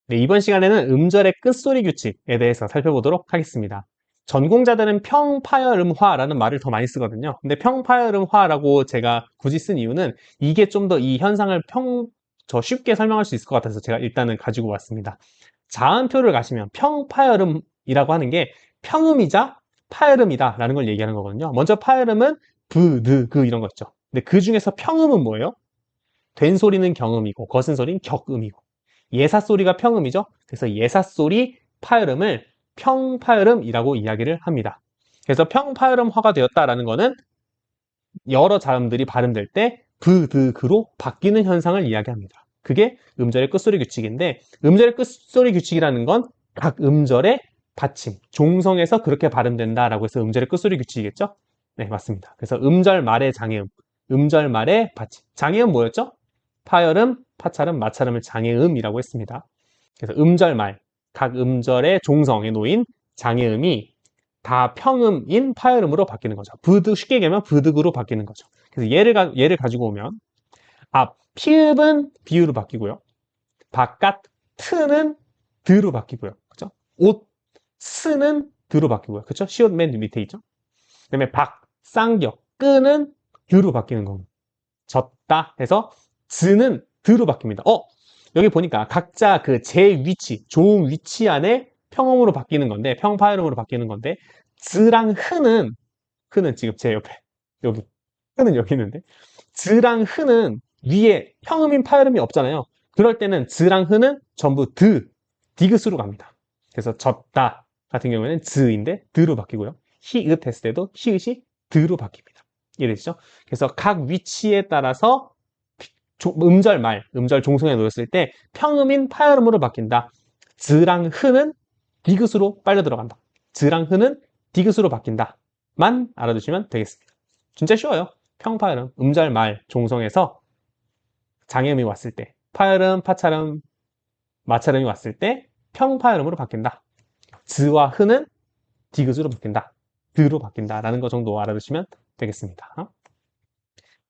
네, 이번 시간에는 음절의 끝소리 규칙에 대해서 살펴보도록 하겠습니다. 전공자들은 평파열음화라는 말을 더 많이 쓰거든요. 근데 평파열음화라고 제가 굳이 쓴 이유는 이게 좀 더 이 현상을 쉽게 설명할 수 있을 것 같아서 제가 일단은 가지고 왔습니다. 자음표를 가시면 평파열음이라고 하는 게 평음이자 파열음이다 라는 걸 얘기하는 거거든요. 먼저 파열음은 브, 느, 그 이런 거 있죠. 근데 그 중에서 평음은 뭐예요? 된 소리는 경음이고 거슨 소리는 격음이고 예사소리가 평음이죠. 그래서 예사소리 파열음을 평파열음이라고 이야기를 합니다. 그래서 평파열음화가 되었다라는 것은 여러 자음들이 발음될 때 브, 드, 그로 바뀌는 현상을 이야기합니다. 그게 음절의 끝소리 규칙인데 음절의 끝소리 규칙이라는 건 각 음절의 받침, 종성에서 그렇게 발음된다라고 해서 음절의 끝소리 규칙이겠죠? 네, 맞습니다. 그래서 음절 말의 장애음, 음절 말의 받침. 장애음 뭐였죠? 파열음, 파찰음, 마찰음을 장애음이라고 했습니다. 그래서 음절 말, 각 음절의 종성에 놓인 장애음이 다 평음인 파열음으로 바뀌는 거죠. 부득, 쉽게 얘기하면 부득으로 바뀌는 거죠. 그래서 예를 가지고 오면 앞, 피읍은 비유로 바뀌고요. 바깥, 트는 드로 바뀌고요. 그죠? 옷, 스는 드로 바뀌고요. 그죠? 시옷 맨 밑에 있죠? 그 다음에 박, 쌍격, 끄는 드로 바뀌는 겁니다. 졌다 해서 즈는 드로 바뀝니다. 여기 보니까 각자 그 제 위치, 종 위치 안에 평음으로 바뀌는 건데, 평파열음으로 바뀌는 건데, 즈랑 흐는 지금 제 옆에, 여기, 흐는 여기 있는데, 즈랑 흐는 위에 평음인 파열음이 없잖아요. 그럴 때는 즈랑 흐는 전부 디귿으로 갑니다. 그래서 졌다 같은 경우에는 즈인데 드로 바뀌고요. 히읗 했을 때도 히읗이 드로 바뀝니다. 이해되시죠? 그래서 각 위치에 따라서 음절 종성에 놓였을 때 평음인 파열음으로 바뀐다. 즈랑 흐는 디귿으로 빨려 들어간다. 즈랑 흐는 디귿으로 바뀐다. 만 알아두시면 되겠습니다. 진짜 쉬워요. 평파열음, 음절 말 종성에서 장애음이 왔을 때, 파열음, 파찰음, 마찰음이 왔을 때 평파열음으로 바뀐다. 즈와 흐는 디귿으로 바뀐다. 드로 바뀐다라는 거 정도 알아두시면 되겠습니다.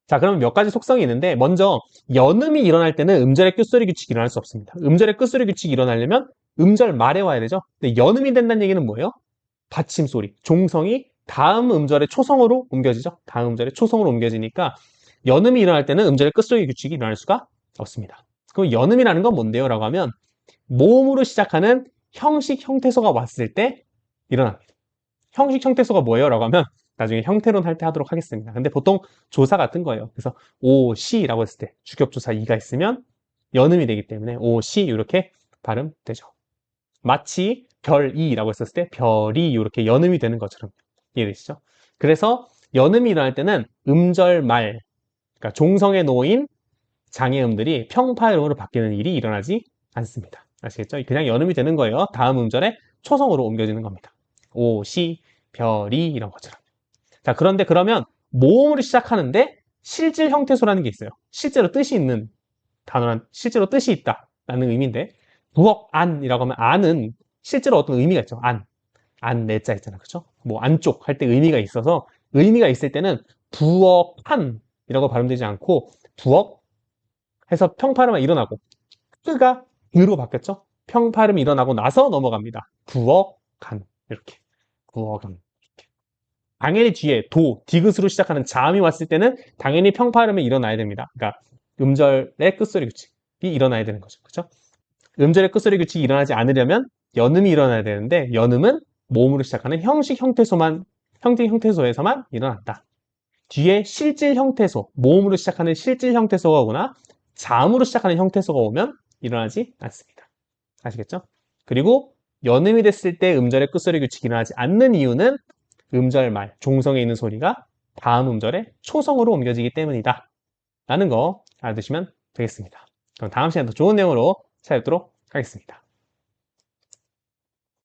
자, 그럼 몇 가지 속성이 있는데 먼저 연음이 일어날 때는 음절의 끝소리 규칙이 일어날 수 없습니다. 음절의 끝소리 규칙이 일어나려면 음절 말에 와야 되죠. 근데 연음이 된다는 얘기는 뭐예요? 받침 소리, 종성이 다음 음절의 초성으로 옮겨지죠. 다음 음절의 초성으로 옮겨지니까 연음이 일어날 때는 음절의 끝소리 규칙이 일어날 수가 없습니다. 그럼 연음이라는 건 뭔데요? 라고 하면 모음으로 시작하는 형식 형태소가 왔을 때 일어납니다. 형식 형태소가 뭐예요? 라고 하면 나중에 형태론 할 때 하도록 하겠습니다. 근데 보통 조사 같은 거예요. 그래서 오, 시라고 했을 때 주격조사 이가 있으면 연음이 되기 때문에 오, 시 이렇게 발음되죠. 마치 별이라고 했었을 때 별이 이렇게 연음이 되는 것처럼 이해되시죠? 그래서 연음이 일어날 때는 음절 말, 그러니까 종성에 놓인 장애음들이 평파열음으로 바뀌는 일이 일어나지 않습니다. 아시겠죠? 그냥 연음이 되는 거예요. 다음 음절에 초성으로 옮겨지는 겁니다. 오, 시, 별이 이런 것처럼. 자, 그런데 그러면 모음으로 시작하는데 실질 형태소라는 게 있어요. 실제로 뜻이 있는 단어란, 실제로 뜻이 있다라는 의미인데 부엌 안이라고 하면 안은 실제로 어떤 의미가 있죠. 안 내자 있잖아. 그쵸? 뭐 안쪽 할 때 의미가 있어서 의미가 있을 때는 부엌한이라고 발음되지 않고 부엌 해서 평파름이 일어나고 끄가 으로 바뀌었죠. 평파름이 일어나고 나서 넘어갑니다. 부엌간 이렇게 부엌간 당연히 뒤에 디귿으로 시작하는 자음이 왔을 때는 당연히 평파음이 일어나야 됩니다. 그러니까 음절의 끝소리 규칙이 일어나야 되는 거죠. 그렇죠? 음절의 끝소리 규칙이 일어나지 않으려면 연음이 일어나야 되는데 연음은 모음으로 시작하는 형식 형태소에서만 일어난다. 뒤에 실질 형태소, 모음으로 시작하는 실질 형태소가 오거나 자음으로 시작하는 형태소가 오면 일어나지 않습니다. 아시겠죠? 그리고 연음이 됐을 때 음절의 끝소리 규칙이 일어나지 않는 이유는 음절 말, 종성에 있는 소리가 다음 음절의 초성으로 옮겨지기 때문이다. 라는 거 알아두시면 되겠습니다. 그럼 다음 시간에 더 좋은 내용으로 찾아뵙도록 하겠습니다.